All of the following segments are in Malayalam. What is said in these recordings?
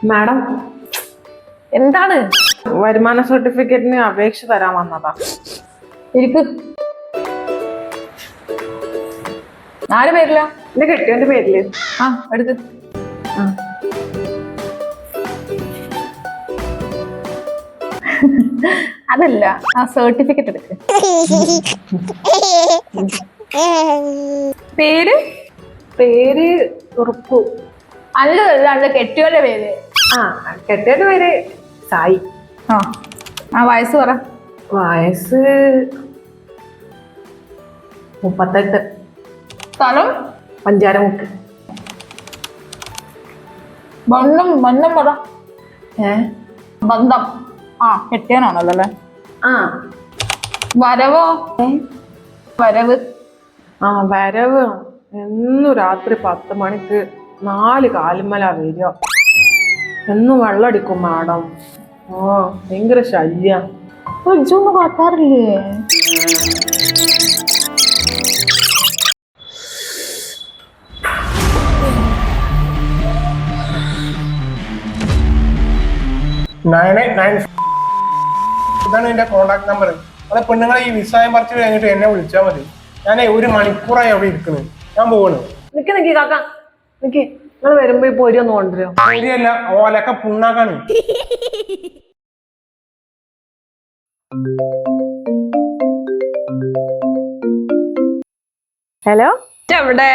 മാഡം എന്താണ്? വരുമാന സർട്ടിഫിക്കറ്റിന് അപേക്ഷ തരാൻ വന്നതാ. ഇരിക്ക്. ആര് പേരില്ല? എന്റെ കെട്ടിയവന്റെ പേരില്. ആ എടുക്ക്. അതല്ല, ആ സർട്ടിഫിക്കറ്റ് എടുക്ക്. പേര് പേര് ഉറുപ്പു. അല്ല കെട്ടിയോന്റെ പേര്. ആ കെട്ടിയവന്റെ പേര് സായി. ആ വയസ്സ് പറ. വയസ്സ് 38. സ്ഥലം പഞ്ചാരമുക്ക്. ബന്ധം പറ. ബന്ധം. ആ കെട്ടിയാനാണല്ലോ അല്ലേ? ആ വരവോ? വരവ്. ആ വരവ് എന്നും രാത്രി 10 മണിക്ക് 4 കാലുമല വരിക. എന്നും വെള്ളടിക്കും മാഡം. ഭയങ്കര ശല്യ. ഇജൊന്നും കാട്ടാറില്ലേ? ഇതാണ് എന്റെ കോണ്ടാക്ട് നമ്പർ. അത് പെണ്ണുങ്ങളെ ഈ വിസായം പറിച്ചു കഴിഞ്ഞിട്ട് എന്നെ വിളിച്ചാൽ മതി. ഞാനേ 1 മണിക്കൂറായി അവിടെ ഇരിക്കുന്നത്. ഞാൻ പോവാണ്. നിക്ക് കാക്ക നിക്ക്. നിങ്ങൾ വരുമ്പോ ഈ പൊരി ഒന്ന് കൊണ്ടുവരുമോ? ശരിയല്ല, ഓലൊക്കെ പുണ്ണാക്കാണ്. ഹലോ, എവിടെ?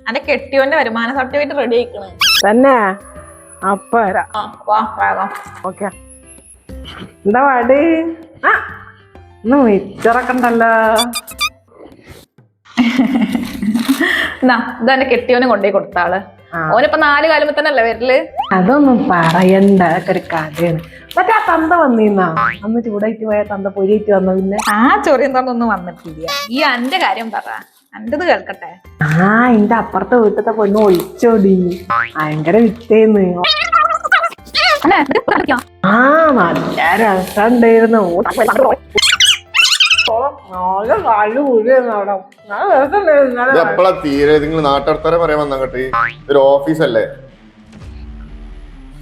എന്റെ കെട്ടിയോന്റെ വരുമാന സർട്ടിഫിക്കറ്റ് റെഡി ആയിക്കണ് തന്നെ. അപ്പൊ വരാം. വാ വേഗം. ഓക്കെ. എന്താ പാട്? ആ ഇന്ന് മിച്ചറൊക്കെ ഉണ്ടല്ലോ. ഇതെന്റെ കെട്ടിയോനെ കൊണ്ടുപോയി കൊടുത്താള്. ഓനിപ്പോ 4 കാലുമ്പോ തന്നെ അല്ലേ വരല്? അതൊന്നും പറയണ്ട, അതൊക്കെ ഒരു കഥയാണ്. മറ്റേ ആ തന്ത വന്നീന്നാ അന്ന് ചൂടായിട്ട് പോയ തന്ത പൊരിയിട്ട് വന്ന. പിന്നെ ആ ചൊറി എന്താന്നൊന്നും വന്നിട്ടില്ല. ഈ അന്റെ കാര്യം പറ, എന്റത് കേൾക്കട്ടെ. ആ എന്റെ അപ്പുറത്തെ വീട്ടത്തെ പെണ്ണ് ഒളിച്ചോടി. ഭയങ്കര വിറ്റേന്ന്. ആ നല്ല രസമുണ്ടായിരുന്നു. എപ്പോഴാ തീരെ? നിങ്ങൾ നാട്ടടുത്താരെ പറയാൻ വന്നങ്ങട്ട്? ഒരു ഓഫീസല്ലേ?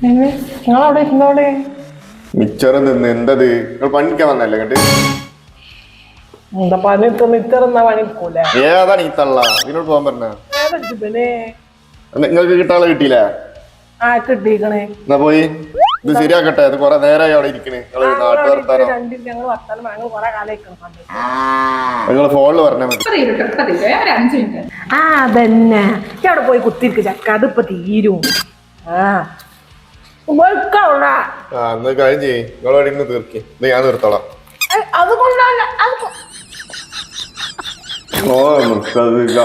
നിങ്ങളവിടെ ഇരുന്നോളെ. മിച്ചറ് നിന്ന് എന്തത്? നിങ്ങൾ പണിക്കാൻ വന്നല്ലേ കേട്ട്? എന്താ പണി? മിച്ചറെന്നാ പണിക്കൂല. ഏതാണ് ഈ തള്ള? ഇതിനോട് പോകാൻ പറഞ്ഞ നിങ്ങൾക്ക് കിട്ടാളെ കിട്ടിയില്ല? ആ കിട്ടിക്കണേ. എന്നാ പോയി ഇത് ശരിയാക്കട്ടെ. ഇത് കൊറേ നേരമായി അവിടെ ഇരിക്കണേ. നിങ്ങൾ ഫോണില് പറഞ്ഞാൽ മതി. ആ അതന്നെ, അവിടെ പോയി കുത്തിരിക്ക് ചക്ക. അതിപ്പോ തീരും. എന്നാ കാര്യം ചെയ്യ്, നിങ്ങളോട് ഇന്ന് തീർക്കി. ഇത് ഞാൻ നിർത്തോളാം. അതുകൊണ്ടല്ല ഓ നിർത്തതില്ല.